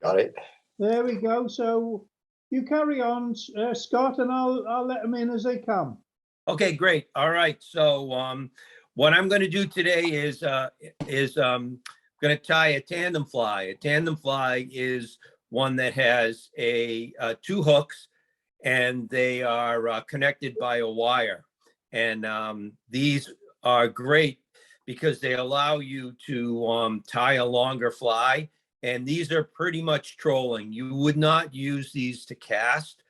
Got it. There we go. So you carry on, Scott, and I'll let them in as they come. Okay, great. All right. So what I'm going to do today is going to tie a tandem fly. A tandem fly is one that has two hooks, and they are connected by a wire. And these are great because they allow you to tie a longer fly. And these are pretty much trolling. You would not use these to cast,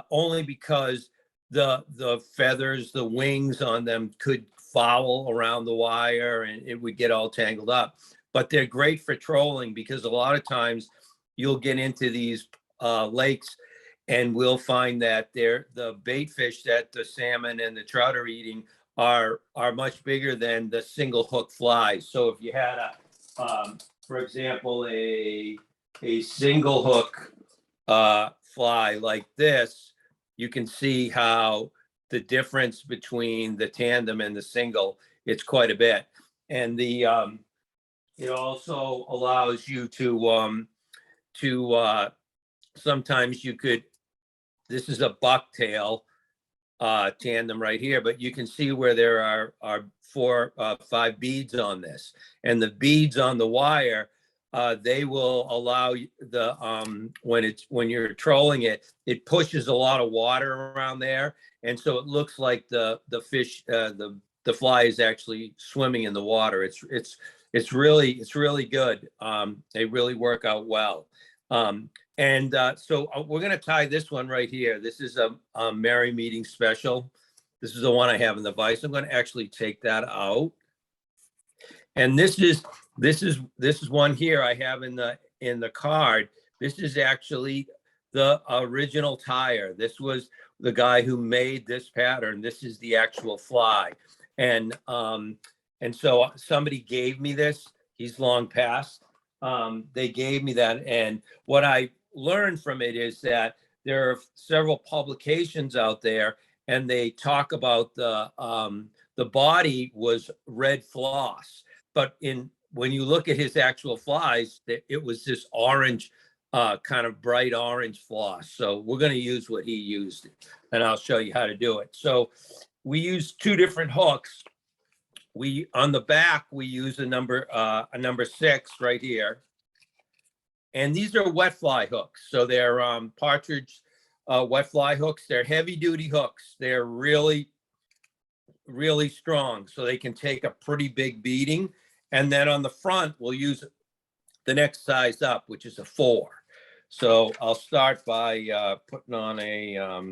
only because the feathers, the wings on them could foul around the wire and it would get all tangled up. But they're great for trolling because a lot of times you'll get into these lakes and we'll find that the bait fish that the salmon and the trout are eating are much bigger than the single hook flies. So if you had for example, a single hook fly like this, you can see how the difference between the tandem and the single, it's quite a bit. And it also allows you to sometimes you could, this is a bucktail tandem right here, but you can see where there are 5 beads on this, and the beads on the wire, they will allow the when you're trolling it, it pushes a lot of water around there, and so it looks like the fish, the fly is actually swimming in the water. It's really good. They really work out well. So we're going to tie this one right here. This is a Merry Meeting special. This is the one I have in the vise. I'm going to actually take that out. And this is one here I have in the card. This is actually the original tire. This was the guy who made this pattern. This is the actual fly. And so somebody gave me this. He's long past. They gave me that. And what I learned from it is that there are several publications out there, and they talk about the body was red floss, but when you look at his actual flies, it was this orange, kind of bright orange floss. So we're going to use what he used, and I'll show you how to do it. So we use 2 different hooks. On the back, we use a number 6 right here. And these are wet fly hooks. So they're partridge wet fly hooks. They're heavy duty hooks. They're really, really strong. So they can take a pretty big beating. And then on the front, we'll use the next size up, which is a 4. So I'll start by putting on a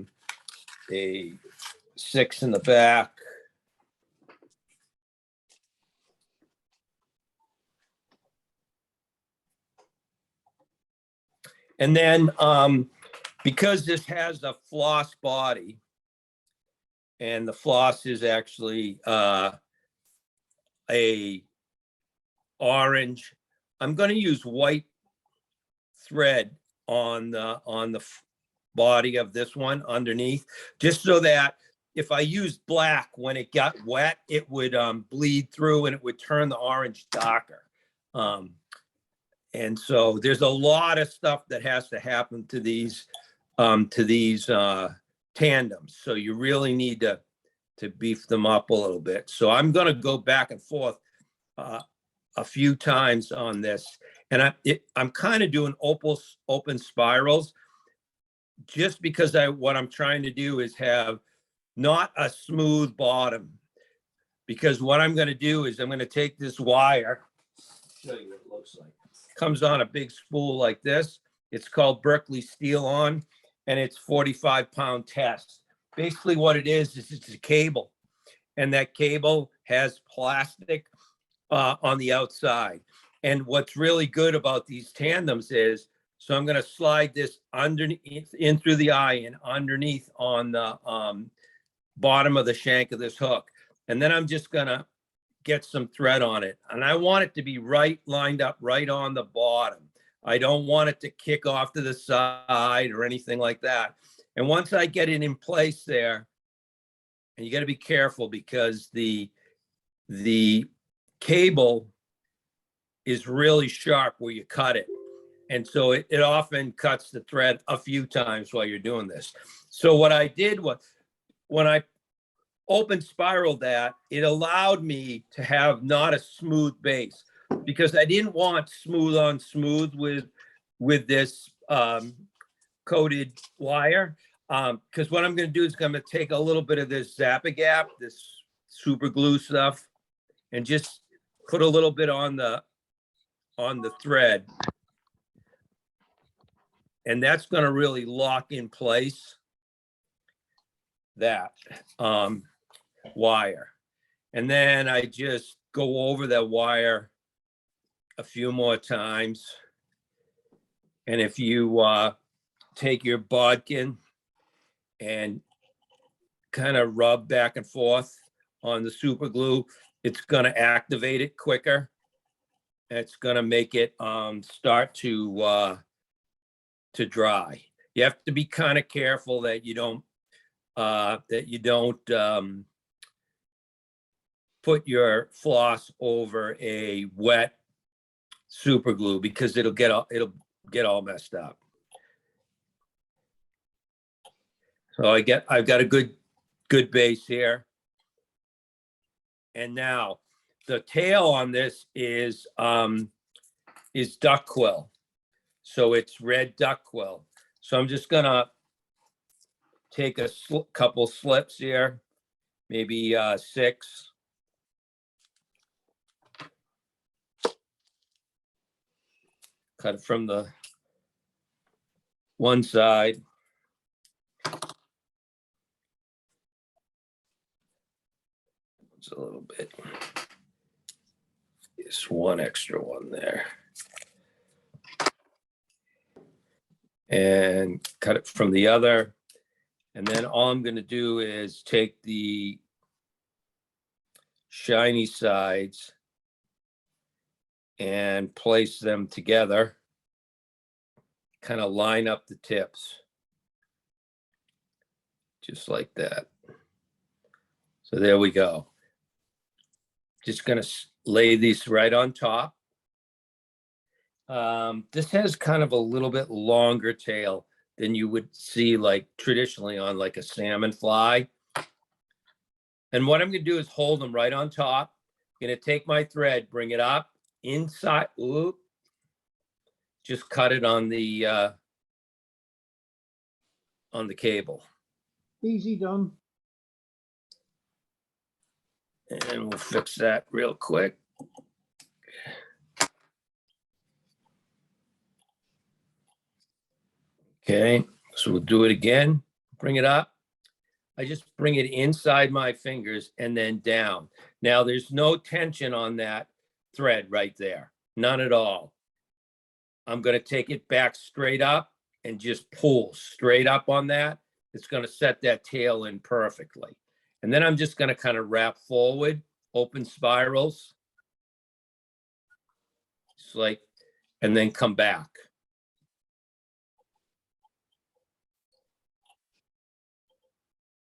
6 in the back. And then because this has a floss body, and the floss is actually a orange, I'm going to use white thread on the body of this one underneath, just so that if I used black when it got wet, it would bleed through and it would turn the orange darker. And so there's a lot of stuff that has to happen to these tandems. So you really need to beef them up a little bit. So I'm going to go back and forth a few times on this. And I'm kind of doing open spirals just because what I'm trying to do is have not a smooth bottom. Because what I'm going to do is I'm going to take this wire, show you what it looks like. Comes on a big spool like this. It's called Berkeley Steel On, and it's 45-pound test. Basically what it is it's a cable, and that cable has plastic on the outside. And what's really good about these tandems is, so I'm going to slide this underneath in through the eye and underneath on the bottom of the shank of this hook. And then I'm just going to get some thread on it. And I want it to be lined up right on the bottom. I don't want it to kick off to the side or anything like that. And once I get it in place there, and you got to be careful because the cable is really sharp where you cut it. And so it often cuts the thread a few times while you're doing this. So what I did was, when I open spiraled that, it allowed me to have not a smooth base, because I didn't want smooth on smooth with this coated wire. Because what I'm going to do is I'm going to take a little bit of this Zap-A-Gap, this super glue stuff, and just put a little bit on the thread. And that's going to really lock in place that wire. And then I just go over that wire a few more times. And if you take your bodkin and kind of rub back and forth on the super glue, it's going to activate it quicker. It's going to make it start to dry. You have to be kind of careful that you don't put your floss over a wet super glue, because it'll get all messed up. So I've got a good base here. And now the tail on this is duck quill. So it's red duck quill. So I'm just gonna take a couple slips here, maybe 6. Cut it from the one side. It's a little bit. Just one extra one there. And cut it from the other. And then all I'm going to do is take the shiny sides and place them together, kind of line up the tips, just like that. So there we go. Just going to lay these right on top. This has kind of a little bit longer tail than you would see like traditionally on like a salmon fly. And what I'm going to do is hold them right on top. I'm going to take my thread, bring it up inside. Oop, just cut it on the cable. Easy done. And we'll fix that real quick. Okay, so we'll do it again. Bring it up. I just bring it inside my fingers and then down. Now there's no tension on that thread right there. None at all. I'm going to take it back straight up and just pull straight up on that. It's going to set that tail in perfectly. And then I'm just going to kind of wrap forward, open spirals. Just like, and then come back.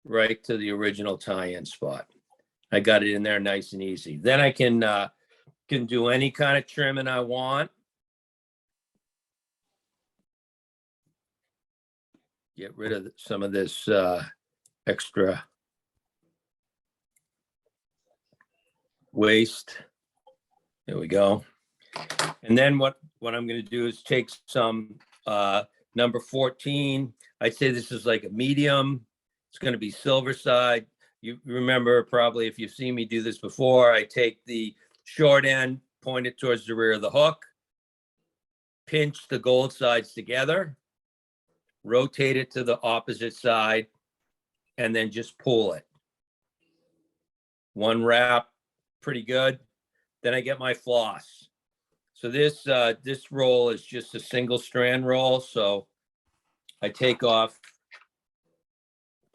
Right to the original tie-in spot. I got it in there nice and easy. Then I can do any kind of trimming I want. Get rid of some of this extra waste. There we go. And then what I'm going to do is take some number 14. I'd say this is like a medium. It's going to be silver side. You remember probably if you've seen me do this before, I take the short end, point it towards the rear of the hook, pinch the gold sides together, rotate it to the opposite side, and then just pull it. One wrap, pretty good. Then I get my floss. So this roll is just a single strand roll. So I take off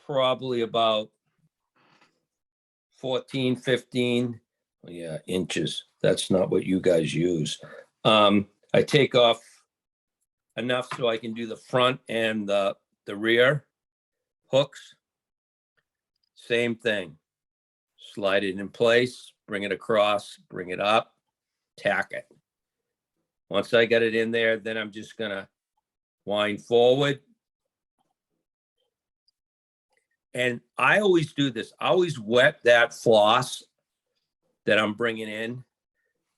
probably about 14, 15, yeah, inches. That's not what you guys use. I take off enough so I can do the front and the rear hooks. Same thing. Slide it in place, bring it across, bring it up, tack it. Once I get it in there, then I'm just gonna wind forward. And I always do this. I always wet that floss that I'm bringing in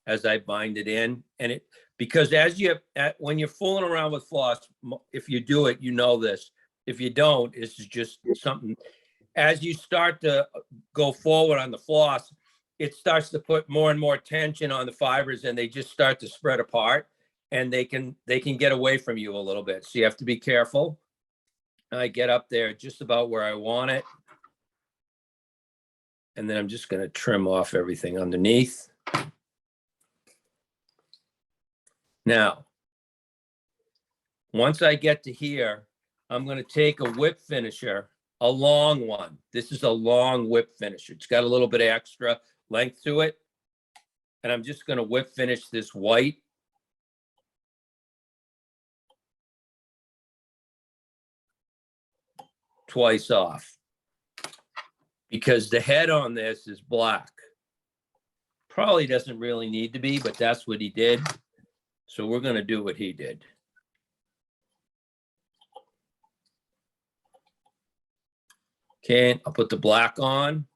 as I bind it in. And it, because when you're fooling around with floss, if you do it, you know this. If you don't, it's just something. As you start to go forward on the floss, it starts to put more and more tension on the fibers, and they just start to spread apart, and they can get away from you a little bit. So you have to be careful. I get up there just about where I want it. And then I'm just going to trim off everything underneath. Now, once I get to here, I'm going to take a whip finisher, a long one. This is a long whip finisher. It's got a little bit of extra length to it. And I'm just going to whip finish this white. Twice off. Because the head on this is black. Probably doesn't really need to be, but that's what he did. So we're going to do what he did. Okay, I'll put the black on.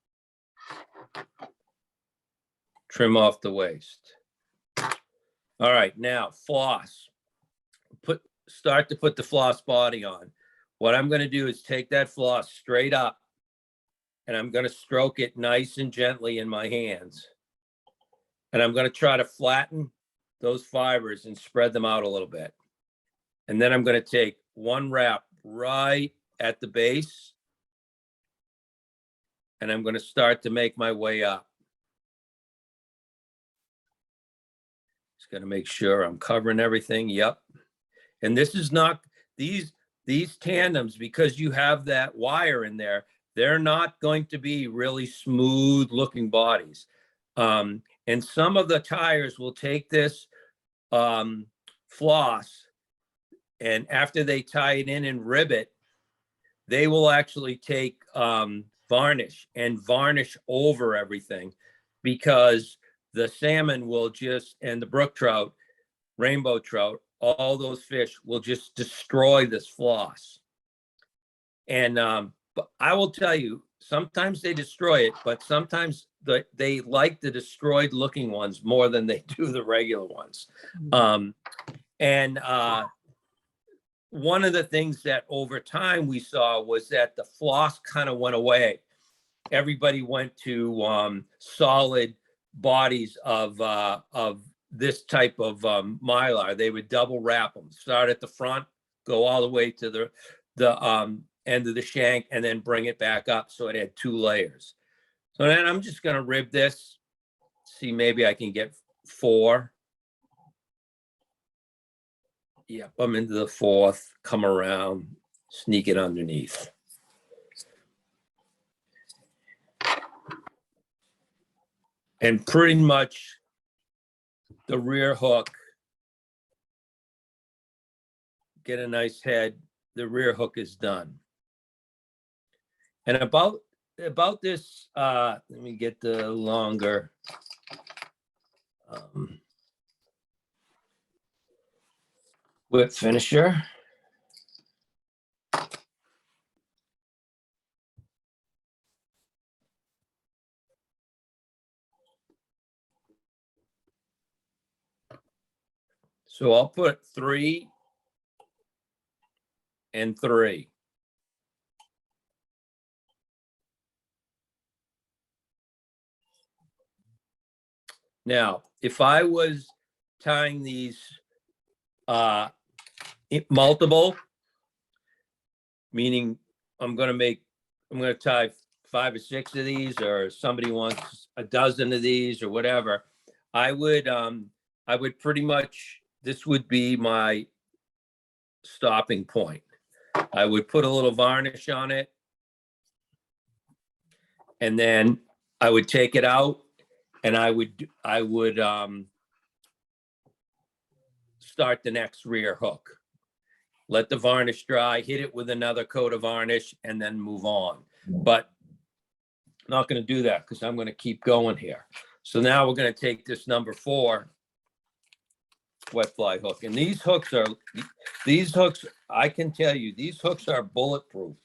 Trim off the waist. All right, now floss. Start to put the floss body on. What I'm going to do is take that floss straight up, and I'm going to stroke it nice and gently in my hands. And I'm going to try to flatten those fibers and spread them out a little bit. And then I'm going to take one wrap right at the base, and I'm going to start to make my way up. Just got to make sure I'm covering everything. Yep. And this is not, these tandems, because you have that wire in there, they're not going to be really smooth looking bodies. And some of the tires will take this floss, and after they tie it in and rivet, they will actually take varnish and varnish over everything, because the salmon will just, and the brook trout, rainbow trout, all those fish will just destroy this floss. And but I will tell you, sometimes they destroy it, but sometimes they like the destroyed looking ones more than they do the regular ones. One of the things that over time we saw was that the floss kind of went away. Everybody went to solid bodies of this type of mylar. They would double wrap them, start at the front, go all the way to the end of the shank, and then bring it back up so it had 2 layers. So then I'm just going to rib this, see maybe I can get 4. Yep, I'm into the 4th, come around, sneak it underneath. And pretty much the rear hook, get a nice head, the rear hook is done. And about this, let me get the longer whip finisher. So I'll put 3 and 3. Now, if I was tying these multiple, meaning I'm going to tie 5 or 6 of these, or somebody wants a dozen of these or whatever, I would pretty much, this would be my stopping point. I would put a little varnish on it, and then I would take it out, and I would start the next rear hook. Let the varnish dry, hit it with another coat of varnish, and then move on. But I'm not going to do that because I'm going to keep going here. So now we're going to take this number 4, wet fly hook. And these hooks, I can tell you, these hooks are bulletproof.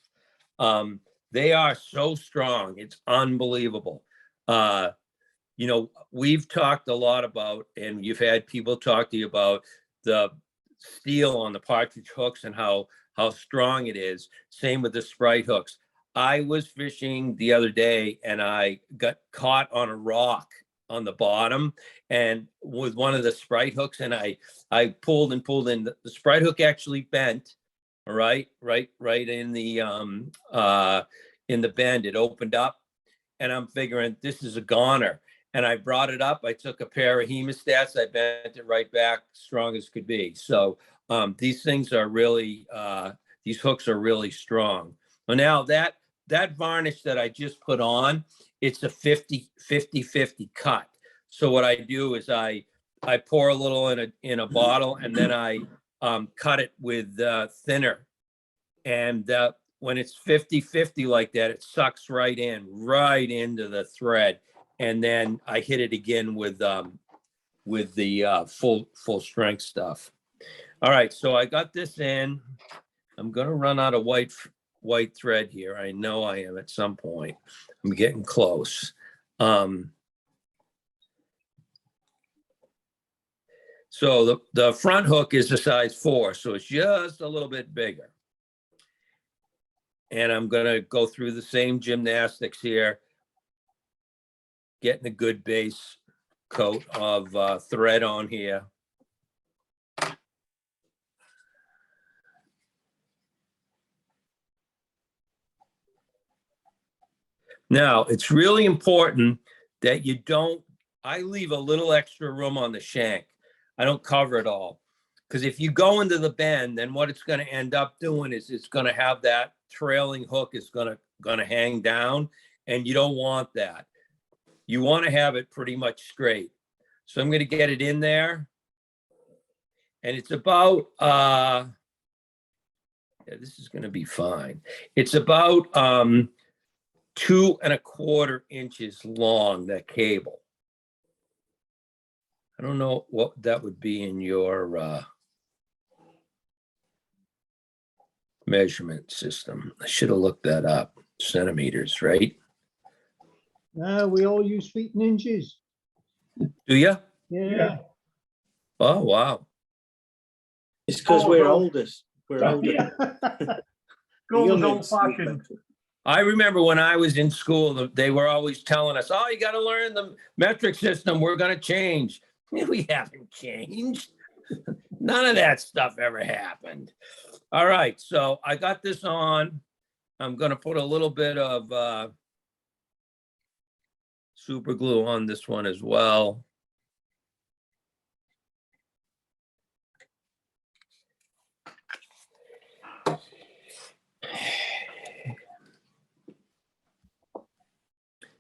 They are so strong. It's unbelievable. You know, we've talked a lot about, and you've had people talk to you about the steel on the partridge hooks and how strong it is. Same with the Sprite hooks. I was fishing the other day and I got caught on a rock on the bottom and with one of the Sprite hooks, and I pulled and pulled, and the Sprite hook actually bent. Right in the bend. It opened up, and I'm figuring this is a goner. And I brought it up. I took a pair of hemostats. I bent it right back, strong as could be. So these things are really, these hooks are really strong. Well, now that varnish that I just put on, it's a 50-50 cut. So what I do is I pour a little in a bottle, and then I cut it with thinner. And when it's 50-50 like that, it sucks right into the thread. And then I hit it again with the full strength stuff. All right, so I got this in. I'm gonna run out of white thread here. I know I am at some point. I'm getting close. So the front hook is a size 4, so it's just a little bit bigger. And I'm gonna go through the same gymnastics here, getting a good base coat of thread on here. Now, it's really important that you don't, I leave a little extra room on the shank. I don't cover it all. Because if you go into the bend, then what it's going to end up doing is it's going to have that trailing hook is going to hang down, and you don't want that. You want to have it pretty much straight. So I'm going to get it in there. And it's about, yeah, this is going to be fine. It's about 2 1/4 inches long, that cable. I don't know what that would be in your measurement system. I should have looked that up. Centimeters, right? We all use feet and inches. Do you? Yeah. Oh, wow. It's because we're oldest. We're older. Goes old-fashioned. I remember when I was in school, they were always telling us, oh, you got to learn the metric system. We're going to change. We haven't changed. None of that stuff ever happened. All right. So I got this on. I'm going to put a little bit of super glue on this one as well.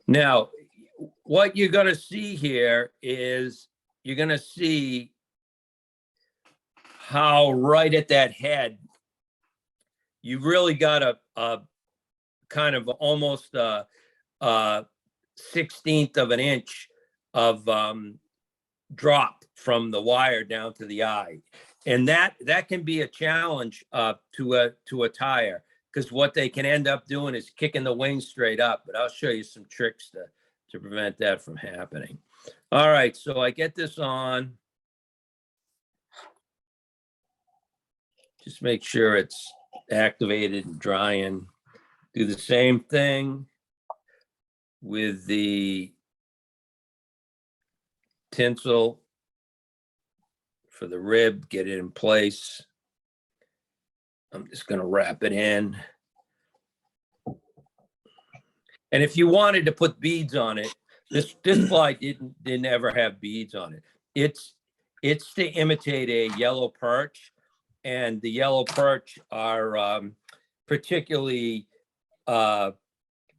Now, what you're going to see here is you're going to see how right at that head, you really got a kind of almost a 1/16 of an inch of drop from the wire down to the eye. And that can be a challenge to a tire, because what they can end up doing is kicking the wing straight up. But I'll show you some tricks to prevent that from happening. All right, so I get this on. Just make sure it's activated and drying. Do the same thing with the tinsel for the rib, get it in place. I'm just going to wrap it in. And if you wanted to put beads on it, this fly didn't ever have beads on it. It's to imitate a yellow perch, and the yellow perch are particularly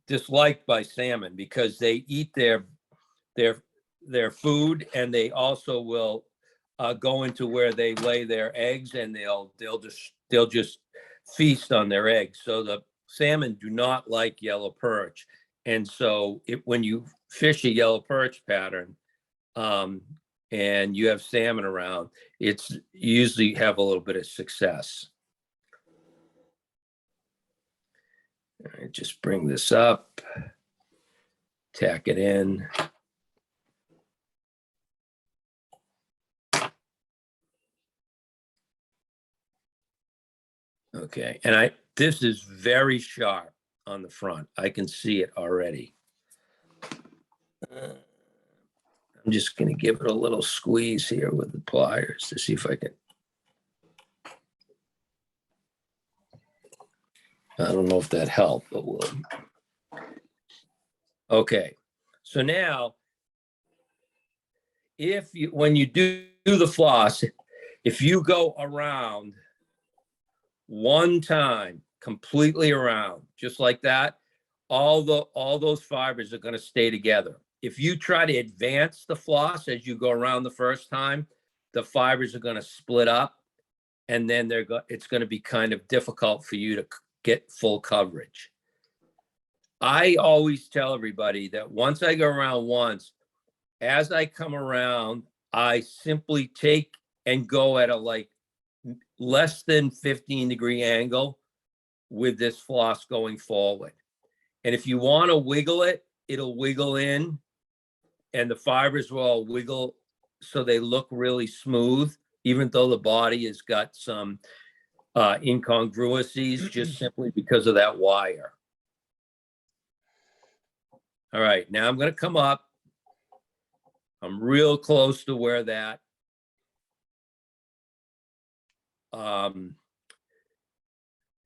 disliked by salmon because they eat their food, and they also will go into where they lay their eggs, and they'll just feast on their eggs. So the salmon do not like yellow perch, and so when you fish a yellow perch pattern, and you have salmon around, it's you usually have a little bit of success. All right, just bring this up, tack it in. Okay, and this is very sharp on the front. I can see it already. I'm just going to give it a little squeeze here with the pliers to see if I can. I don't know if that helped, but we'll. Okay, so now, when you do the floss, if you go around one time, completely around, just like that, all those fibers are going to stay together. If you try to advance the floss as you go around the first time, the fibers are going to split up, and then it's going to be kind of difficult for you to get full coverage. I always tell everybody that once I go around once, as I come around, I simply take and go at a like less than 15-degree angle with this floss going forward. And if you want to wiggle it, it'll wiggle in, and the fibers will all wiggle so they look really smooth, even though the body has got some incongruencies just simply because of that wire. All right, now I'm going to come up. I'm real close to where that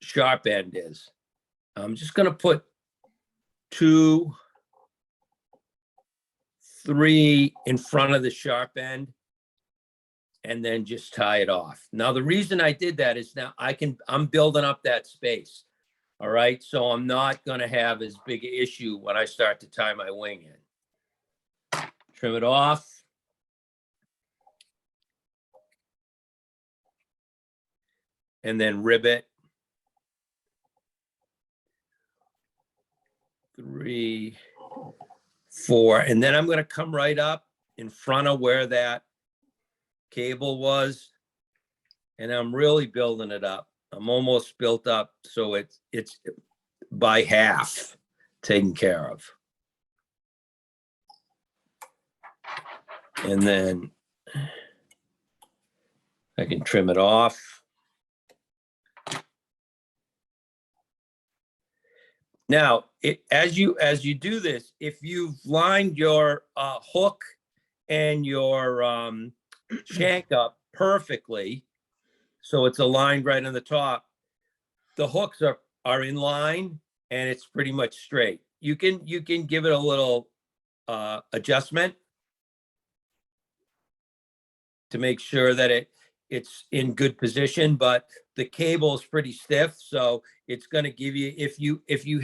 sharp end is. I'm just going to put 2, 3 in front of the sharp end and then just tie it off. Now, the reason I did that is now I'm building up that space. All right. So I'm not going to have as big an issue when I start to tie my wing in. Trim it off. And then ribbit. 3, 4. And then I'm going to come right up in front of where that cable was. And I'm really building it up. I'm almost built up, so it's by half taken care of. And then I can trim it off. Now, as you do this, if you've lined your hook and your shank up perfectly, so it's aligned right on the top, the hooks are in line and it's pretty much straight. You can give it a little adjustment to make sure that it's in good position, but the cable is pretty stiff, so it's going to give you, if you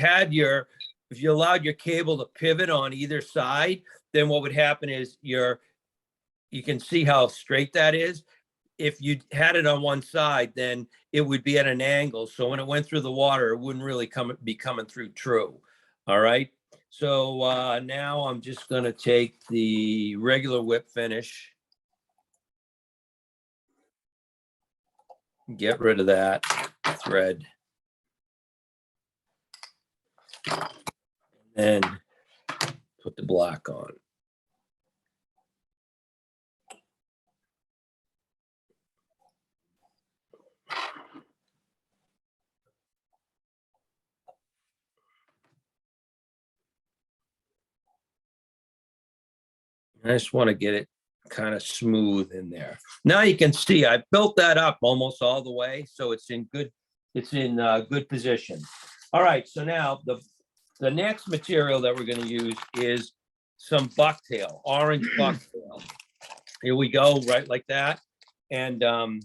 allowed your cable to pivot on either side, then what would happen is you can see how straight that is. If you had it on one side, then it would be at an angle. So when it went through the water, it wouldn't really be coming through true. All right. So now I'm just going to take the regular whip finish. Get rid of that thread. And put the black on. I just want to get it kind of smooth in there. Now you can see I built that up almost all the way, so it's in good position. All right, so now the next material that we're going to use is some bucktail, orange bucktail. Here we go, right like that. And I'm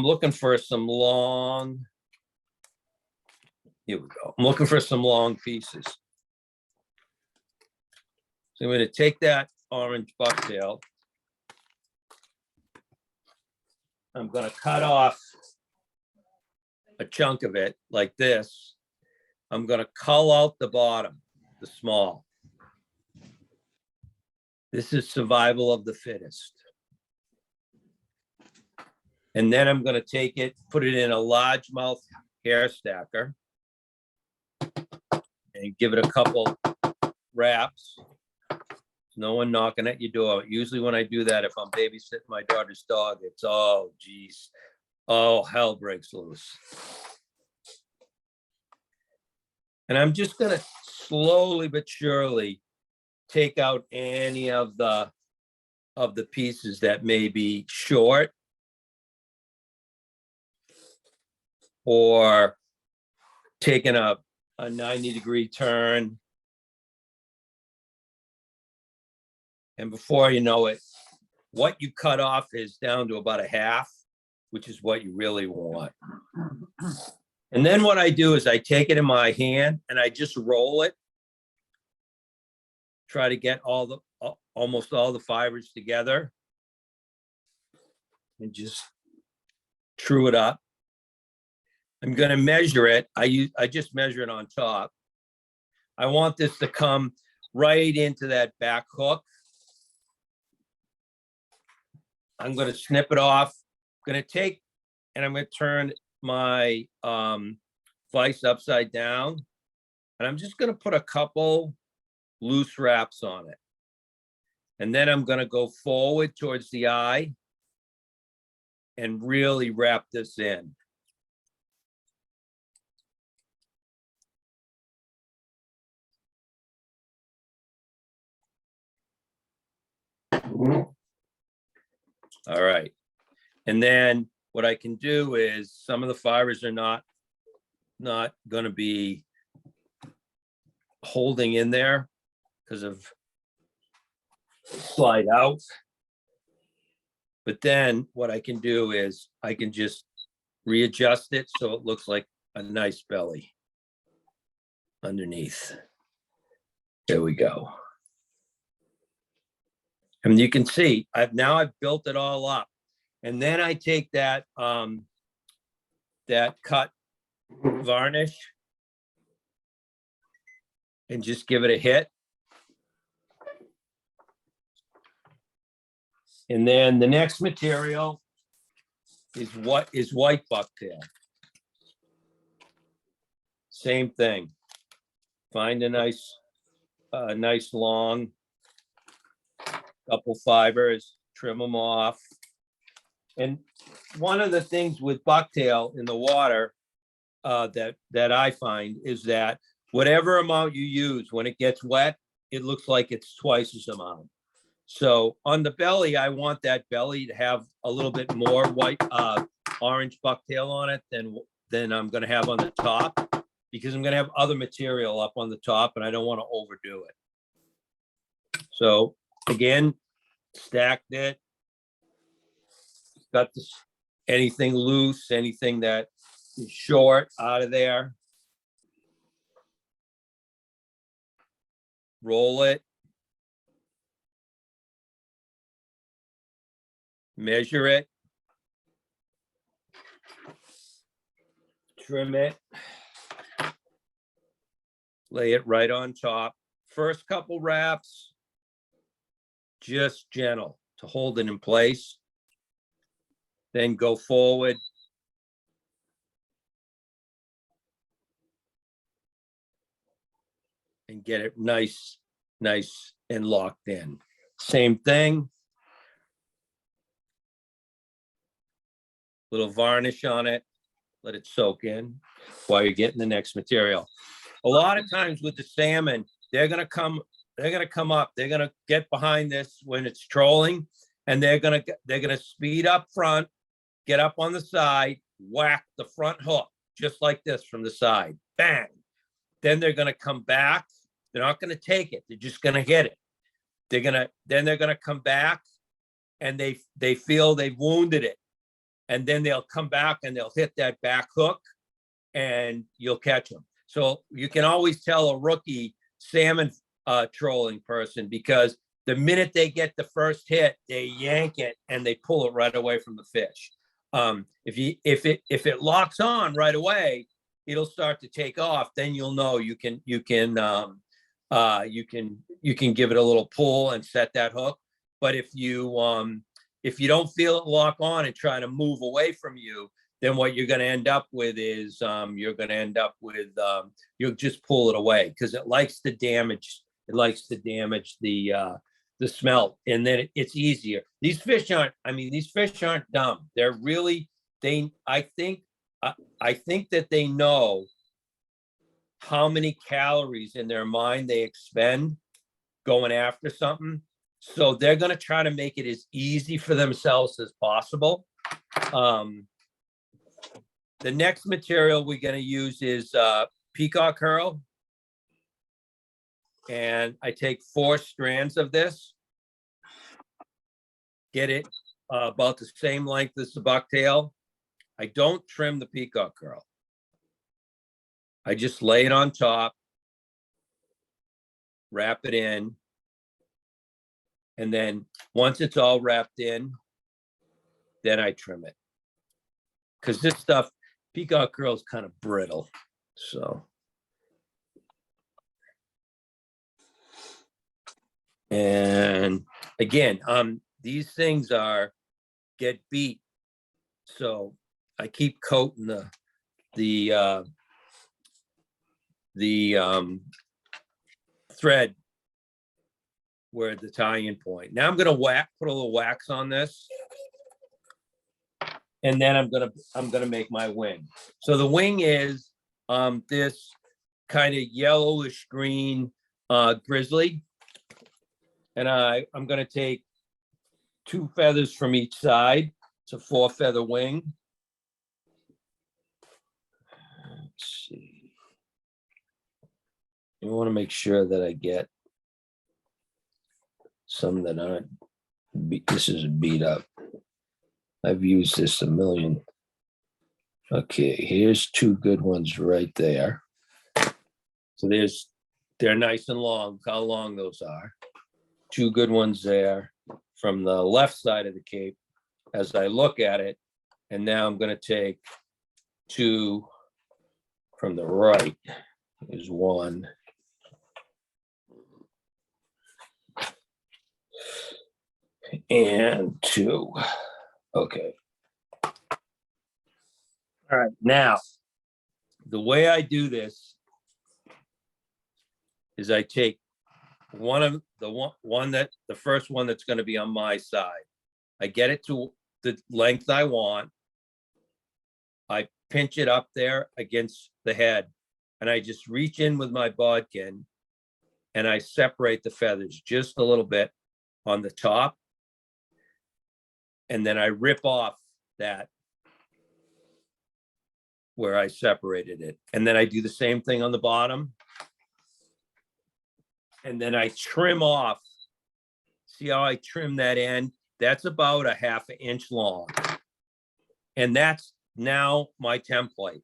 looking for some long. Here we go. I'm looking for some long pieces. So I'm going to take that orange bucktail. I'm going to cut off a chunk of it like this. I'm going to cull out the bottom, the small. This is survival of the fittest. And then I'm gonna take it, put it in a largemouth hair stacker and give it a couple wraps. No one knocking at your door. Usually when I do that, if I'm babysitting my daughter's dog, it's, oh, geez. Oh, hell breaks loose. And I'm just gonna slowly but surely take out any of the pieces that may be short or taking a 90-degree turn. And before you know it, what you cut off is down to about a half, which is what you really want. And then what I do is I take it in my hand and I just roll it. Try to get almost all the fibers together. And just true it up. I'm gonna measure it. I just measure it on top. I want this to come right into that back hook. I'm gonna snip it off. I'm gonna take, and I'm gonna turn my vise upside down. And I'm just gonna put a couple loose wraps on it. And then I'm gonna go forward towards the eye and really wrap this in. All right. And then what I can do is some of the fibers are not going to be holding in there because of slide out. But then what I can do is I can just readjust it so it looks like a nice belly underneath. There we go. And you can see I've built it all up. And then I take that that cut varnish and just give it a hit. And then the next material is white bucktail. Same thing. Find a nice long couple fibers, trim them off. And one of the things with bucktail in the water that I find is that whatever amount you use, when it gets wet, it looks like it's twice as amount. So on the belly, I want that belly to have a little bit more white, orange bucktail on it than I'm going to have on the top, because I'm going to have other material up on the top and I don't want to overdo it. So again, stacked it. Got this, anything loose, anything that is short out of there. Roll it. Measure it. Trim it. Lay it right on top. First couple wraps, just gentle to hold it in place. Then go forward. And get it nice and locked in. Same thing. Little varnish on it. Let it soak in while you're getting the next material. A lot of times with the salmon, they're gonna come up, they're gonna get behind this when it's trolling, and they're gonna speed up front, get up on the side, whack the front hook, just like this from the side, bang. Then they're gonna come back. They're not gonna take it. They're just gonna hit it. Then they're gonna come back, and they feel they've wounded it, and then they'll come back and they'll hit that back hook, and you'll catch them. So you can always tell a rookie salmon trolling person, because the minute they get the first hit, they yank it and they pull it right away from the fish. If it locks on right away, it'll start to take off. Then you'll know you can you can give it a little pull and set that hook. But if you don't feel it lock on and try to move away from you, then what you're going to end up with is you'll just pull it away because it likes to damage the smelt, and then it's easier. These fish aren't dumb. They're really, I think that they know how many calories in their mind they expend going after something. So they're going to try to make it as easy for themselves as possible. The next material we're going to use is peacock herl. And I take 4 strands of this, get it about the same length as the bucktail. I don't trim the peacock herl. I just lay it on top, wrap it in, and then once it's all wrapped in, then I trim it. Because this stuff, peacock herl is kind of brittle, so. And again, these things get beat, so I keep coating the thread where the tie-in point. Now I'm gonna put a little wax on this, and then I'm gonna make my wing. So the wing is this kind of yellowish green grizzly. And I'm going to take 2 feathers from each side. It's a 4-feather wing. Let's see. I want to make sure that I get some that aren't, this is beat up. I've used this a million. Okay, here's 2 good ones right there. So they're nice and long. Look how long those are. 2 good ones there from the left side of the cape as I look at it. And now I'm going to take 2 from the right. There's 1. And 2. Okay. All right. Now, the way I do this is I take the first one that's going to be on my side. I get it to the length I want. I pinch it up there against the head, and I just reach in with my bodkin and I separate the feathers just a little bit on the top. And then I rip off that where I separated it. And then I do the same thing on the bottom. And then I trim off. See how I trim that end? That's about a 1/2 inch long. And that's now my template.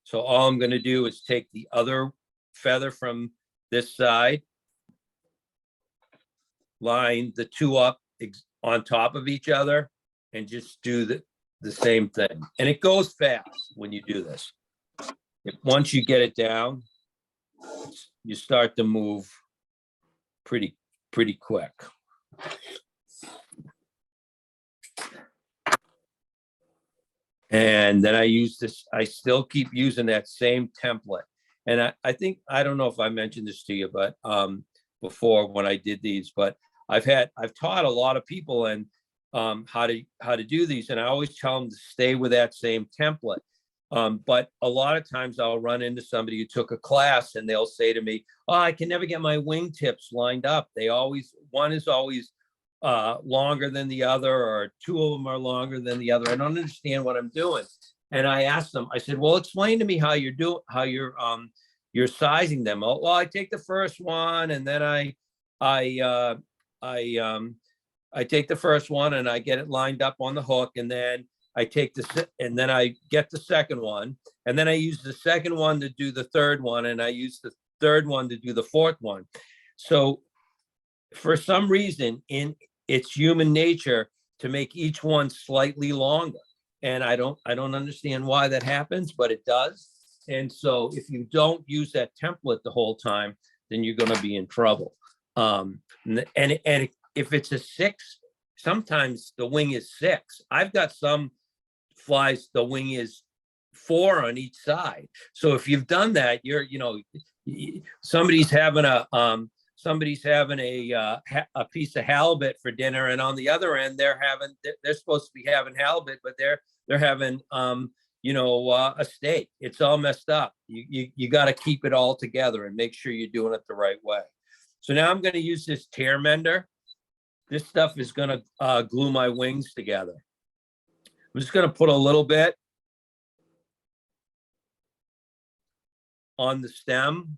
So all I'm going to do is take the other feather from this side, line the 2 up on top of each other, and just do the same thing. And it goes fast when you do this. Once you get it down, you start to move pretty quick. And then I use this, I still keep using that same template. And I think, I don't know if I mentioned this to you, but before when I did these, but I've taught a lot of people and how to do these. And I always tell them to stay with that same template. But a lot of times I'll run into somebody who took a class and they'll say to me, oh, I can never get my wingtips lined up. One is always longer than the other, or 2 of them are longer than the other. I don't understand what I'm doing. And I asked them, I said, well, explain to me how you're sizing them. Oh, well, I take the first one and then I take the first one and I get it lined up on the hook, and then I take and then I get the second one, and then I use the second one to do the third one, and I use the third one to do the fourth one. So for some reason, it's human nature to make each one slightly longer. And I don't understand why that happens, but it does. And so if you don't use that template the whole time, then you're going to be in trouble. And if it's a 6, sometimes the wing is 6. I've got some flies, the wing is 4 on each side. So if you've done that, you're, somebody's having a piece of halibut for dinner, and on the other end they're supposed to be having halibut, but they're having a steak. It's all messed up. You got to keep it all together and make sure you're doing it the right way. So now I'm going to use this tear mender. This stuff is going to glue my wings together. I'm just going to put a little bit on the stem.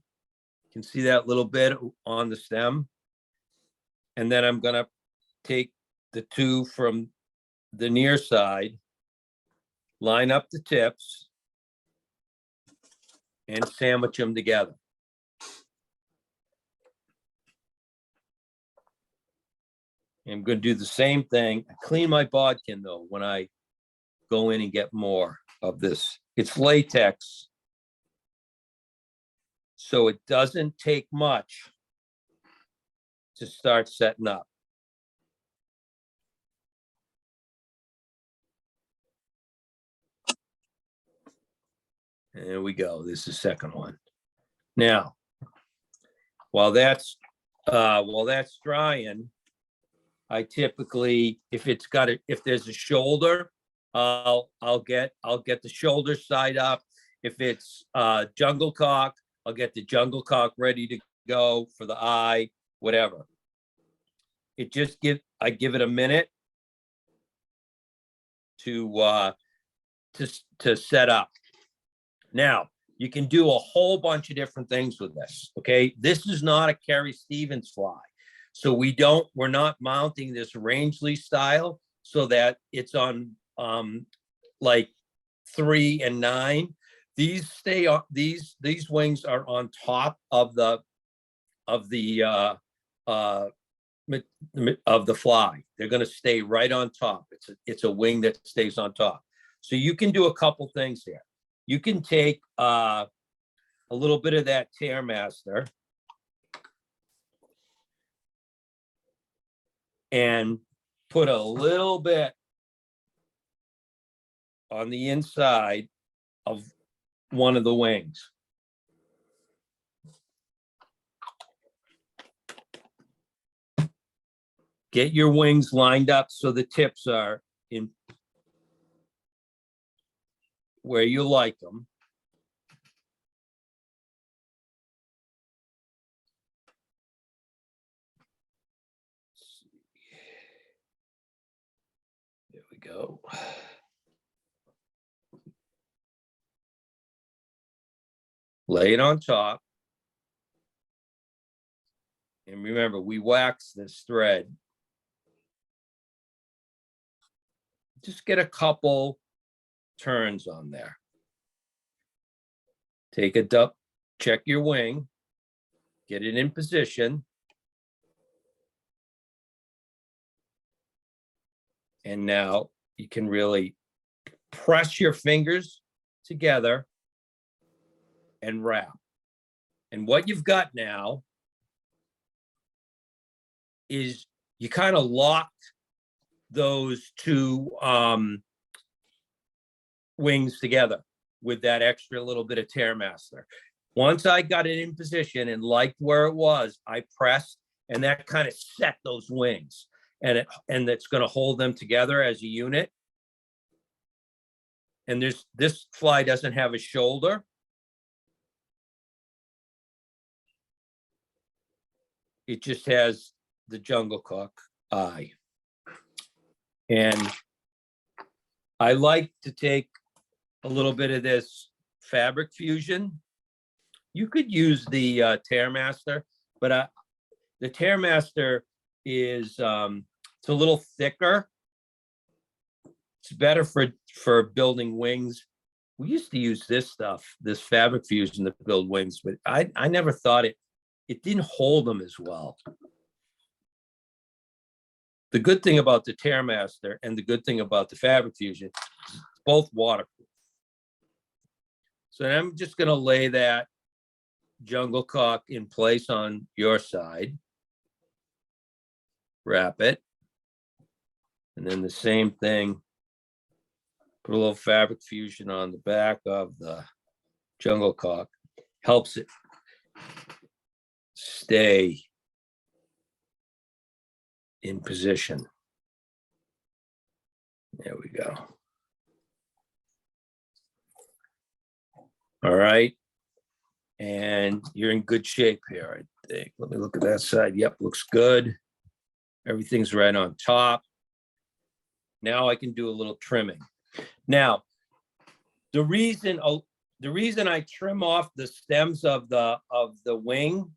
You can see that little bit on the stem. And then I'm going to take the 2 from the near side, line up the tips, and sandwich them together. I'm going to do the same thing. I clean my bodkin though when I go in and get more of this. It's latex, so it doesn't take much to start setting up. There we go. This is the second one. Now, while that's drying, I typically, if there's a shoulder, I'll get the shoulder side up. If it's jungle cock, I'll get the jungle cock ready to go for the eye, whatever. I give it a minute to set up. Now, you can do a whole bunch of different things with this, okay? This is not a Carrie Stevens fly. So we're not mounting this Rangeley style so that it's on like 3 and 9. These stay on, these wings are on top of the fly. They're going to stay right on top. It's a wing that stays on top. So you can do a couple things here. You can take a little bit of that Tairmaster and put a little bit on the inside of one of the wings. Get your wings lined up so the tips are in where you like them. There we go. Lay it on top. And remember, we wax this thread. Just get a couple turns on there. Take a dump, check your wing, get it in position. And now you can really press your fingers together and wrap. And what you've got now is you kind of locked those 2 wings together with that extra little bit of Tairmaster. Once I got it in position and liked where it was, I pressed, and that kind of set those wings, and it's going to hold them together as a unit. And this fly doesn't have a shoulder. It just has the jungle cock eye. And I like to take a little bit of this fabric fusion. You could use the Tairmaster, but the Tairmaster is it's a little thicker. It's better for building wings. We used to use this stuff, this fabric fusion, to build wings, but I never thought it didn't hold them as well. The good thing about the Tairmaster and the good thing about the fabric fusion, both waterproof. So I'm just going to lay that jungle cock in place on your side. Wrap it. And then the same thing. Put a little fabric fusion on the back of the jungle cock. Helps it stay in position. There we go. All right. And you're in good shape here, I think. Let me look at that side. Yep, looks good. Everything's right on top. Now I can do a little trimming. Now, the reason I trim off the stems of the wing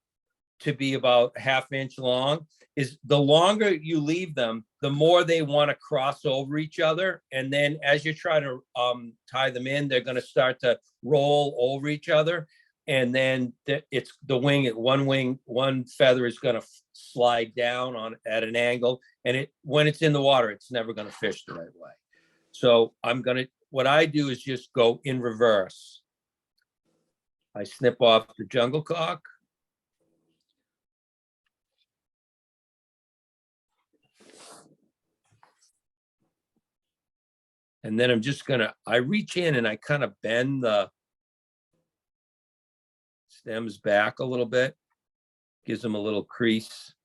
to be about a ½ inch long is the longer you leave them, the more they want to cross over each other. And then as you try to tie them in, they're going to start to roll over each other. And then it's the wing, one feather is going to slide down on at an angle. And when it's in the water, it's never going to fish the right way. So what I do is just go in reverse. I snip off the jungle cock. And then I reach in and I kind of bend the stems back a little bit, gives them a little crease.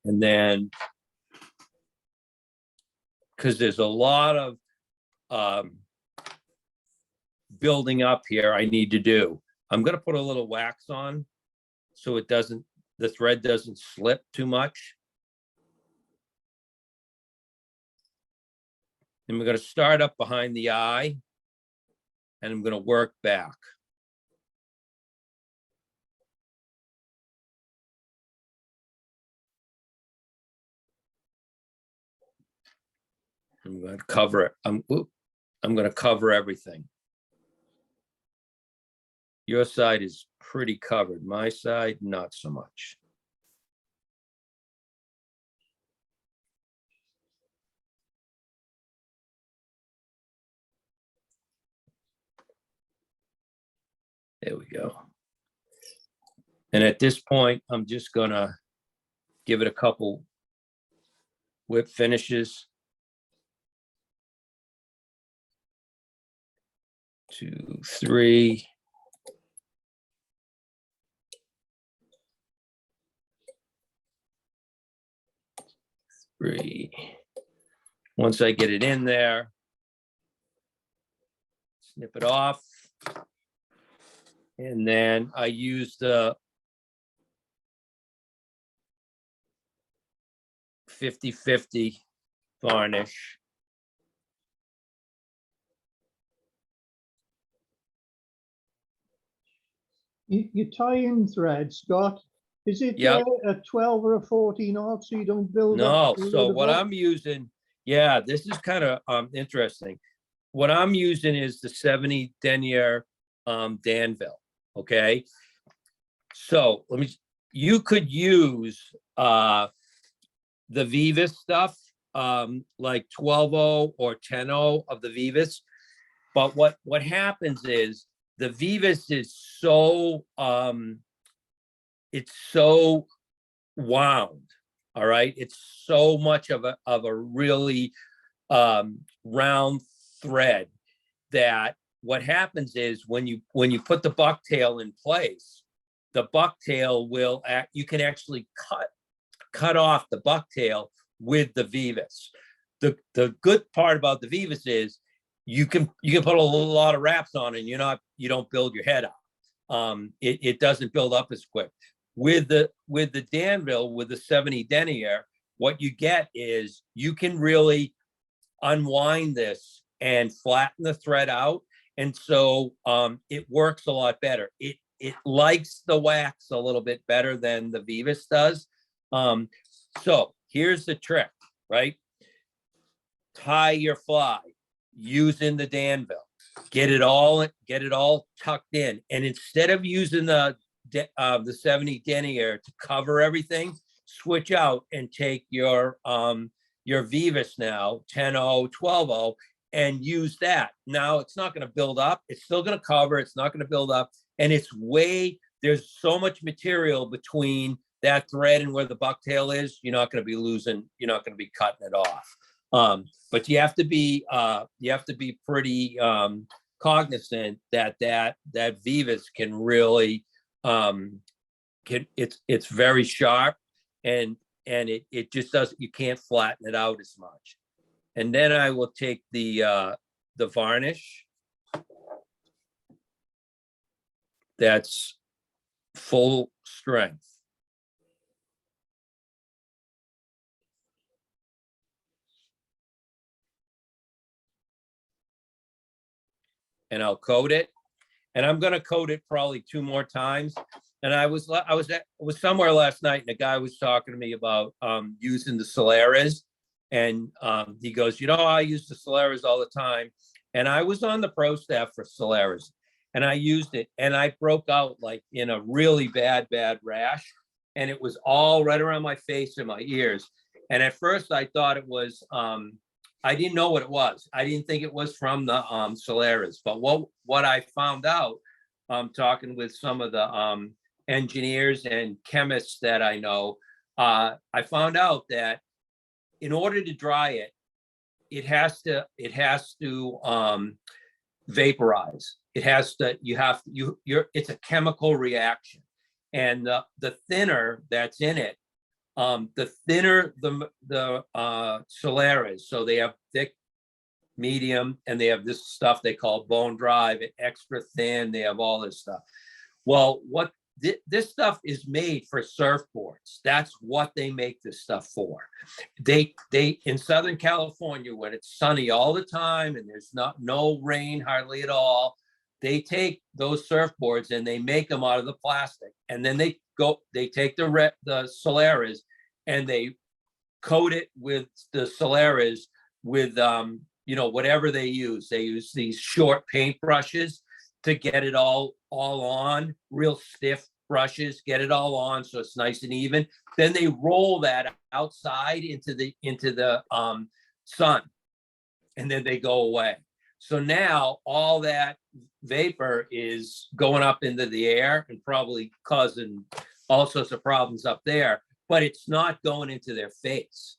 And then, because there's a lot of building up here I need to do. I'm going to put a little wax on so the thread doesn't slip too much. And we're going to start up behind the eye and I'm going to work back. I'm going to cover it. I'm going to cover everything. Your side is pretty covered. My side, not so much. There we go. And at this point, I'm just going to give it a couple whip finishes. 2, 3. Once I get it in there, snip it off. And then I use the 50/50 varnish. You tie in thread, Scott. Is it Yep. a 12 or a 14 off so you don't build No, up? so what I'm using, yeah, this is kind of interesting. What I'm using is the 70 denier Danville, okay? So you could use the Vivas stuff, like 12-0 or 10-0 of the Vivas. But what happens is the Vivas is so it's so wound. All right, it's so much of a really round thread that what happens is when you put the bucktail in place, the bucktail will you can actually cut off the bucktail with the Vivas. The good part about the Vivas is you can put a lot of wraps on it and you don't build your head up. It doesn't build up as quick. With the Danville, with the 70 denier, what you get is you can really unwind this and flatten the thread out. And so it works a lot better. It likes the wax a little bit better than the Vivas does. So here's the trick, right? Tie your fly using the Danville. Get it all tucked in. And instead of using the 70 denier to cover everything, switch out and take your Vivas now, 10-0, 12-0, and use that. Now it's not going to build up. It's still going to cover. It's not going to build up. and there's so much material between that thread and where the bucktail is. You're not going to be cutting it off. But you have to be pretty cognizant that Vivus can really it's very sharp, and it just doesn't, you can't flatten it out as much. And then I will take the varnish that's full strength. And I'll coat it, and I'm going to coat it probably 2 more times. And I was somewhere last night, and a guy was talking to me about using the Solaris, and he goes, I use the Solaris all the time. And I was on the pro staff for Solaris, and I used it, and I broke out like in a really bad rash, and it was all right around my face and my ears. And at first I thought it was, I didn't know what it was. I didn't think it was from the Solaris. But what I found out, talking with some of the engineers and chemists that I know, I found out that in order to dry it, it has to vaporize. It has to, it's a chemical reaction. And the thinner that's in it, the thinner the Solaris. So they have thick, medium, and they have this stuff they call bone dry, extra thin. They have all this stuff. Well, this stuff is made for surfboards. That's what they make this stuff for. They in Southern California, when it's sunny all the time and there's no rain hardly at all, they take those surfboards and they make them out of the plastic, and then they take the Solaris and they coat it with the Solaris with whatever they use. They use these short paint brushes to get it all on, real stiff brushes, get it all on so it's nice and even. Then they roll that outside into the sun, and then they go away. So now all that vapor is going up into the air and probably causing all sorts of problems up there, but it's not going into their face.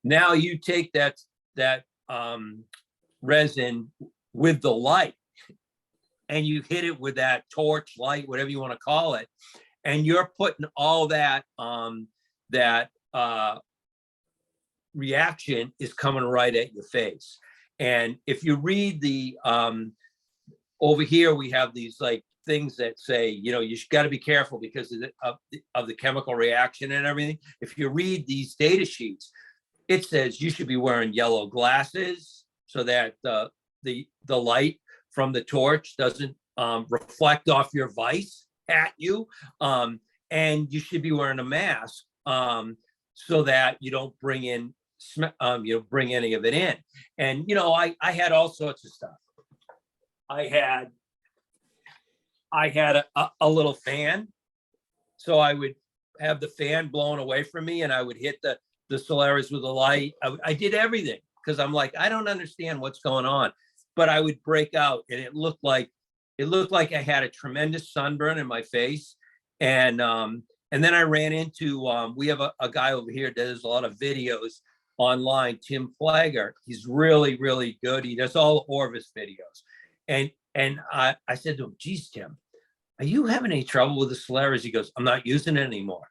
Now you take that resin with the light, and you hit it with that torch light, whatever you want to call it, and you're putting all that reaction is coming right at your face. And if you read the over here, we have these like things that say, you got to be careful because of the chemical reaction and everything. If you read these data sheets, it says you should be wearing yellow glasses so that the light from the torch doesn't reflect off your vise at you. And you should be wearing a mask so that you don't bring in, bring any of it in. And, I had all sorts of stuff. I had a little fan. So I would have the fan blowing away from me, and I would hit the Solaris with a light. I did everything because I'm like, I don't understand what's going on. But I would break out, and it looked like I had a tremendous sunburn in my face. And then I ran into, we have a guy over here that does a lot of videos online, Tim Flagger. He's really, really good. He does all Orvis videos. And I said to him, geez, Tim, are you having any trouble with the Solaris? He goes, I'm not using it anymore.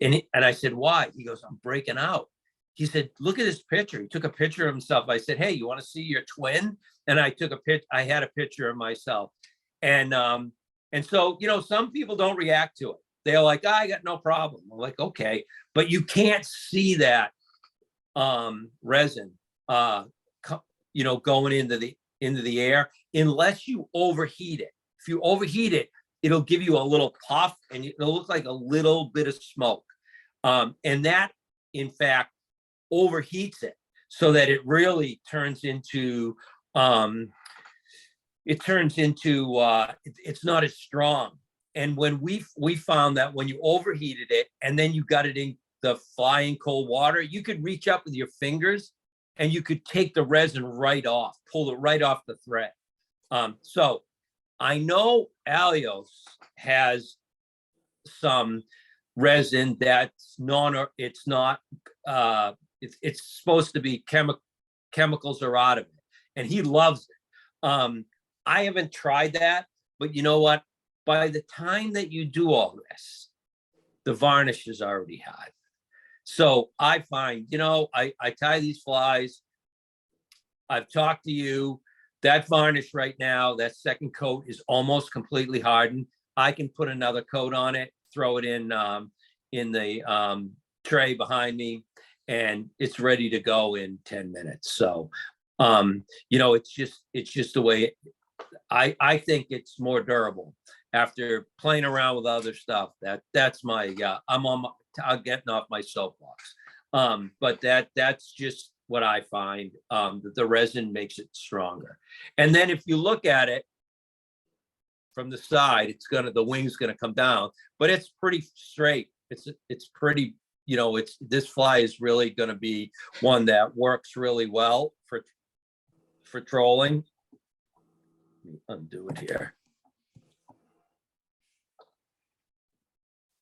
And I said, why? He goes, I'm breaking out. He said, look at this picture. He took a picture of himself. I said, hey, you want to see your twin? And I took I had a picture of myself. And so, some people don't react to it. They're like, I got no problem. I'm like, okay, but you can't see that resin, going into the air unless you overheat it. If you overheat it, it'll give you a little puff and it'll look like a little bit of smoke. And that, in fact, overheats it so that it really turns into, it's not as strong. And when we found that when you overheated it and then you got it in the flying cold water, you could reach up with your fingers and you could take the resin right off, pull it right off the thread. So I know Alios has some resin that's it's not, it's supposed to be chemicals are out of it, and he loves it. I haven't tried that, but you know what? By the time that you do all this, the varnish is already hot. So I find, I tie these flies. I've talked to you. That varnish right now, that second coat is almost completely hardened. I can put another coat on it, throw it in the tray behind me, and it's ready to go in 10 minutes. So, it's just the way I think it's more durable after playing around with other stuff. That's my, I'm getting off my soapbox. But that's just what I find, that the resin makes it stronger. And then if you look at it from the side, the wing's gonna come down, but it's pretty straight. It's pretty, this fly is really gonna be one that works really well for trolling. Let me undo it here.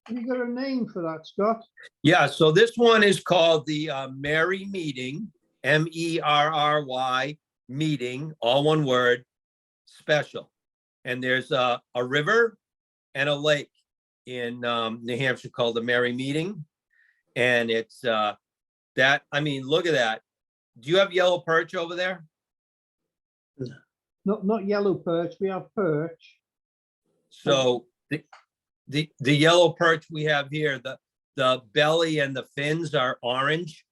Have you got a name for that, Scott? Yeah, so this one is called the Merry Meeting, MERRY meeting, all one word, special. And there's a river and a lake in New Hampshire called the Merry Meeting. And it's look at that. Do you have yellow perch over there? Not yellow perch, we have perch. So the yellow perch we have here, the belly and the fins are orange.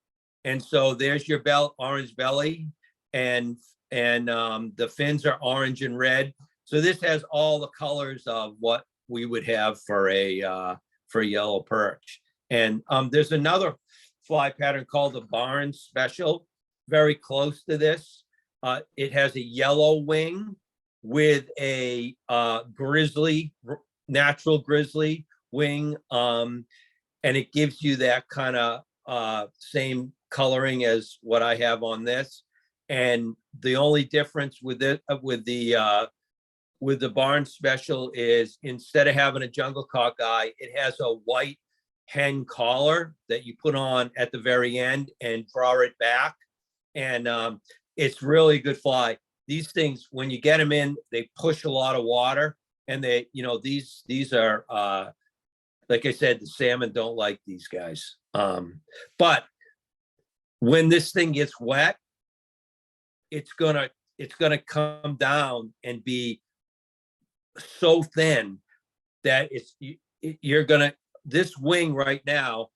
And so there's your orange belly, and the fins are orange and red. So this has all the colors of what we would have for a yellow perch. And there's another fly pattern called the Biron Special, very close to this. It has a yellow wing with a natural grizzly wing, and it gives you that kind of same coloring as what I have on this. And the only difference with it with the Biron Special is, instead of having a jungle cock eye, it has a white hen collar that you put on at the very end and draw it back. And it's really good fly. These things, when you get them in, they push a lot of water, and they, these are like I said, the salmon don't like these guys. But when this thing gets wet, it's gonna come down and be so thin that this wing right now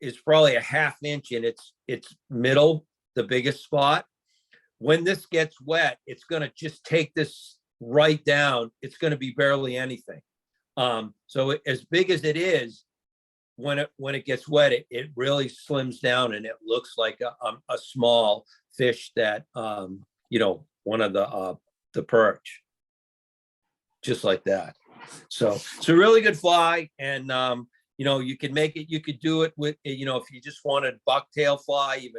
is probably a ½ inch in its middle, the biggest spot. When this gets wet, it's gonna just take this right down. It's gonna be barely anything. So as big as it is, when it gets wet, it really slims down, and it looks like a small fish that one of the perch, just like that. So it's a really good fly, and you could make it. You could do it with if you just wanted bucktail fly,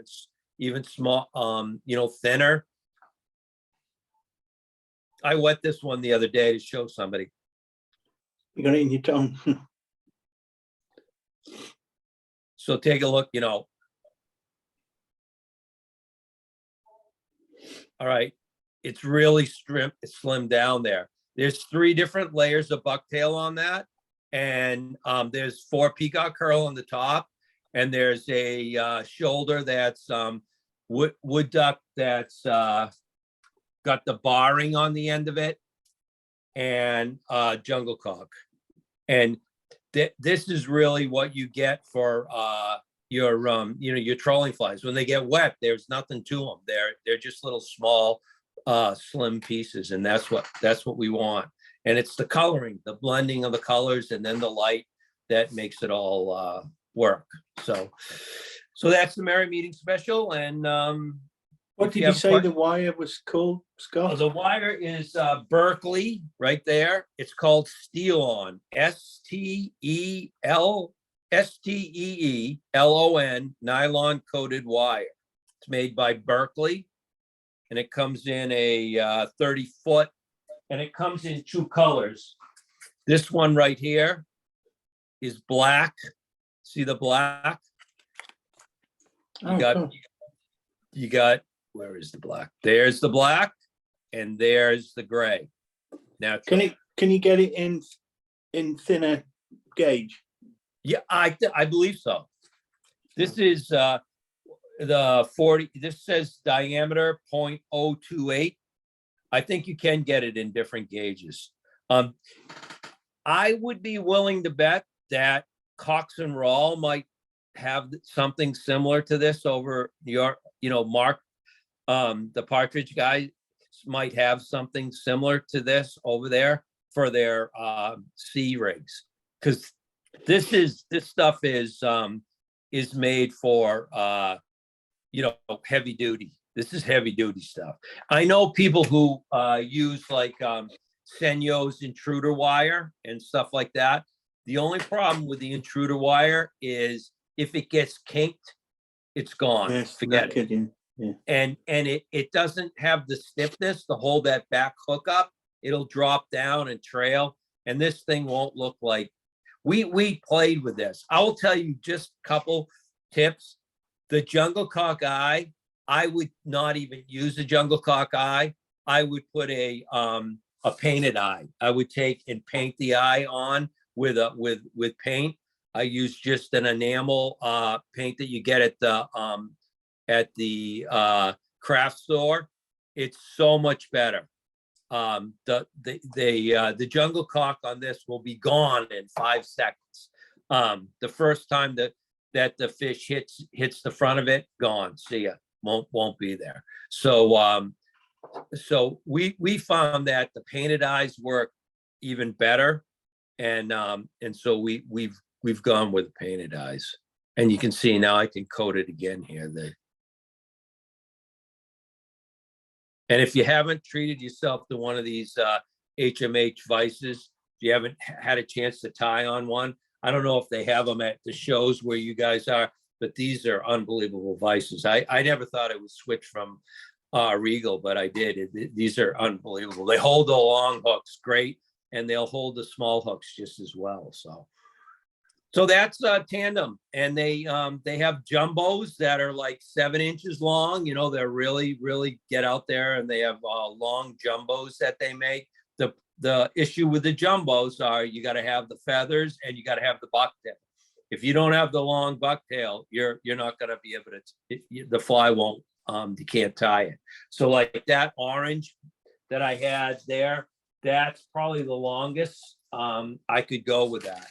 even small, thinner. I wet this one the other day to show somebody. You got it in your tongue. So take a look, all right. It's really slimmed down there. There's 3 different layers of bucktail on that. And there's 4 peacock curl on the top. And there's a shoulder that's wood duck that's got the barring on the end of it, and jungle cock. And this is really what you get for your trolling flies. When they get wet, there's nothing to them. They're just little small slim pieces, and that's what we want. And it's the coloring, the blending of the colors, and then the light that makes it all work. So that's the Merry Meeting Special. And what did you say the wire was called, Scott? the wire is Berkeley right there. It's called Steel On, STEELON, nylon coated wire. It's made by Berkeley, and it comes in a 30-foot and it comes in two colors. This one right here is black. See the black? Oh, got- cool. You got, where is the black? There's the black and there's the gray. Now, Can you get it in thinner gauge? yeah, I believe so. This is the 40, this says diameter 0.028. I think you can get it in different gauges. I would be willing to bet that Cox and Rawl might have something similar to this over your, Mark, the Partridge guy might have something similar to this over there for their C rigs. Because this stuff is made for heavy duty. This is heavy duty stuff. I know people who use like Senyo's intruder wire and stuff like that. The only problem with the intruder wire is if it gets kinked, it's gone. Yes, Forget it. Yeah. And it doesn't have the stiffness to hold that back hook up. It'll drop down and trail, and this thing won't look like. We played with this. I will tell you just a couple tips. The Jungle Cock eye, I would not even use a Jungle Cock eye. I would put a painted eye. I would take and paint the eye on with paint. I use just an enamel paint that you get at the craft store. It's so much better. The Jungle Cock on this will be gone in 5 seconds. The first time that the fish hits the front of it, gone. See ya. Won't be there. So we found that the painted eyes work even better, and so we've gone with painted eyes. And you can see now I can coat it again here. And if you haven't treated yourself to one of these HMH vices, if you haven't had a chance to tie on one, I don't know if they have them at the shows where you guys are, but these are unbelievable vices. I never thought I would switch from Regal, but I did. These are unbelievable. They hold the long hooks great, and they'll hold the small hooks just as well. So that's Tandem, and they have jumbos that are like 7 inches long. They're really get out there, and they have long jumbos that they make. The issue with the jumbos are you got to have the feathers and you got to have the bucktail. If you don't have the long bucktail, you're not going to be able to. The fly won't. You can't tie it. So like that orange that I had there, that's probably the longest. I could go with that.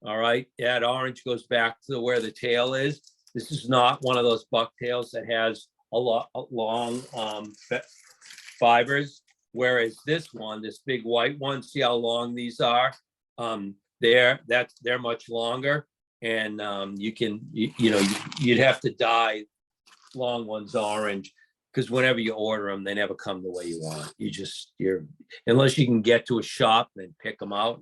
All right, that orange goes back to where the tail is. This is not one of those bucktails that has a long fibers. Whereas this one, this big white one, see how long these are? They're much longer, and you'd have to dye long ones orange, because whenever you order them, they never come the way you want. Unless you can get to a shop and pick them out.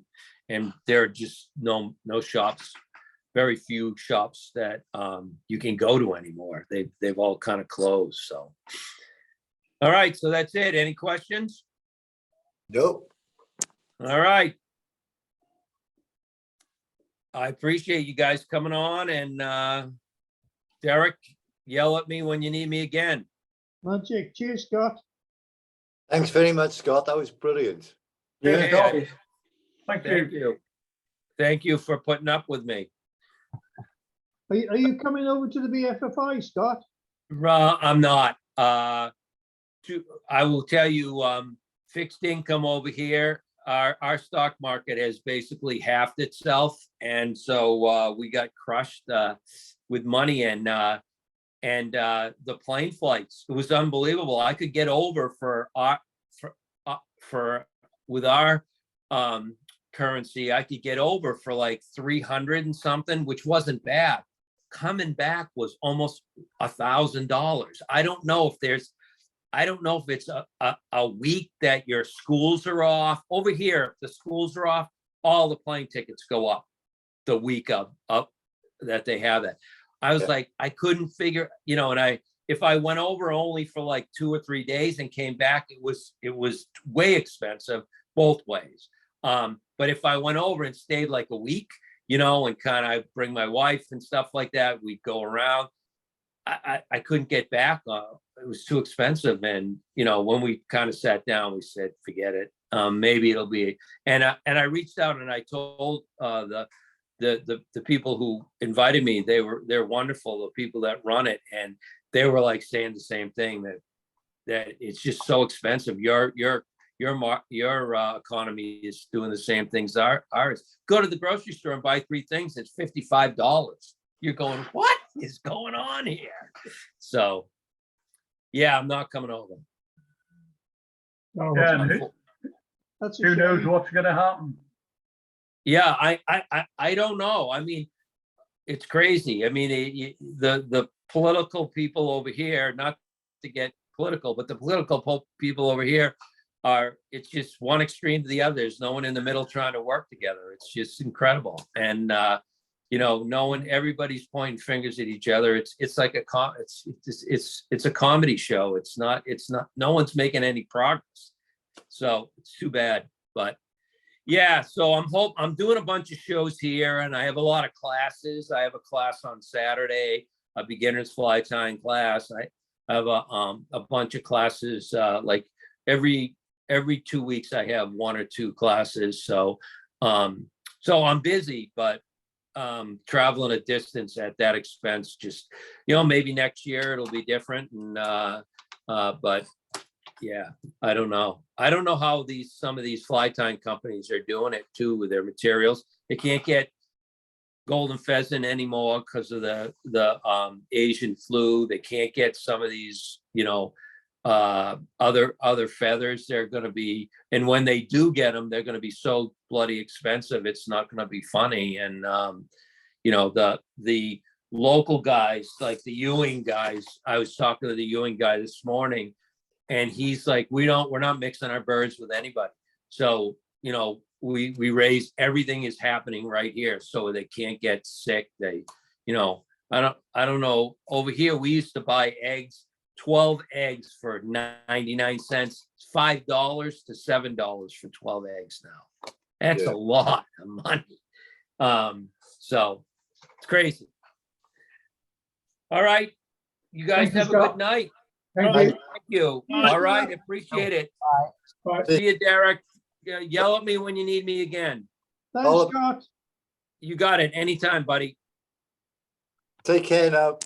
And there are just no shops, very few shops that you can go to anymore. They've all kind of closed. So, all right, so that's it. Any questions? Nope. All right. I appreciate you guys coming on, and Derek, yell at me when you need me again. Magic. Cheers, Scott. Thanks very much, Scott. That was brilliant. Cheers, Yeah. Scott. Thank you. Thank you for putting up with me. Are you coming over to the BFFI, Scott? I'm not. I will tell you, fixed income over here, our stock market has basically halved itself, and so we got crushed with money, and the plane flights. It was unbelievable. I could get over with our currency. I could get over for like 300 and something, which wasn't bad. Coming back was almost $1,000. I don't know if it's a week that your schools are off. Over here, if the schools are off, all the plane tickets go up the week up that they have that. I was like, I couldn't figure, and if I went over only for like 2 or 3 days and came back, it was way expensive both ways. But if I went over and stayed like a week, you know, and kind of bring my wife and stuff like that, we'd go around. I couldn't get back. It was too expensive. And, you know, when we kind of sat down, we said, forget it. Maybe it'll be, and I reached out and I told the people who invited me, they're wonderful, the people that run it. And they were like saying the same thing, that it's just so expensive. Your economy is doing the same things ours. Go to the grocery store and buy 3 things. It's $55. You're going, what is going on here? So, yeah, I'm not coming over. Oh, Yeah, and that's a who knows shame. what's gonna happen? Yeah, I don't know. I mean, it's crazy. I mean, the political people over here, not to get political, but the political people over here it's just one extreme to the other. There's no one in the middle trying to work together. It's just incredible. And you know, knowing everybody's pointing fingers at each other, it's like it's a comedy show. It's not, no one's making any progress. So it's too bad. But yeah, so I'm doing a bunch of shows here, and I have a lot of classes. I have a class on Saturday, a beginner's fly tying class. I have a bunch of classes, like every 2 weeks I have 1 or 2 classes. So I'm busy, but traveling a distance at that expense, just, you know, maybe next year it'll be different. And but yeah, I don't know how some of these fly tying companies are doing it too with their materials. They can't get golden pheasant anymore because of the Asian flu. They can't get some of these, you know, other feathers. They're going to be, and when they do get them, they're going to be so bloody expensive. It's not going to be funny. And you know, the local guys, like the Ewing guys, I was talking to the Ewing guy this morning, and he's like, we're not mixing our birds with anybody. So, you know, we raise, everything is happening right here, so they can't get sick. They, you know, I don't know. Over here, we used to buy eggs, 12 eggs for 99 cents, $5 to $7 for 12 eggs now. That's Yeah. a lot of money. So it's crazy. All right. You guys Thank you, have a Scott. good night. Thank Bye. you. Thank you. Bye. All right. Appreciate it. Bye. See you, Derek. Yell at me when you need me again. Thanks, All- Scott. You got it. Anytime, buddy. Take care now.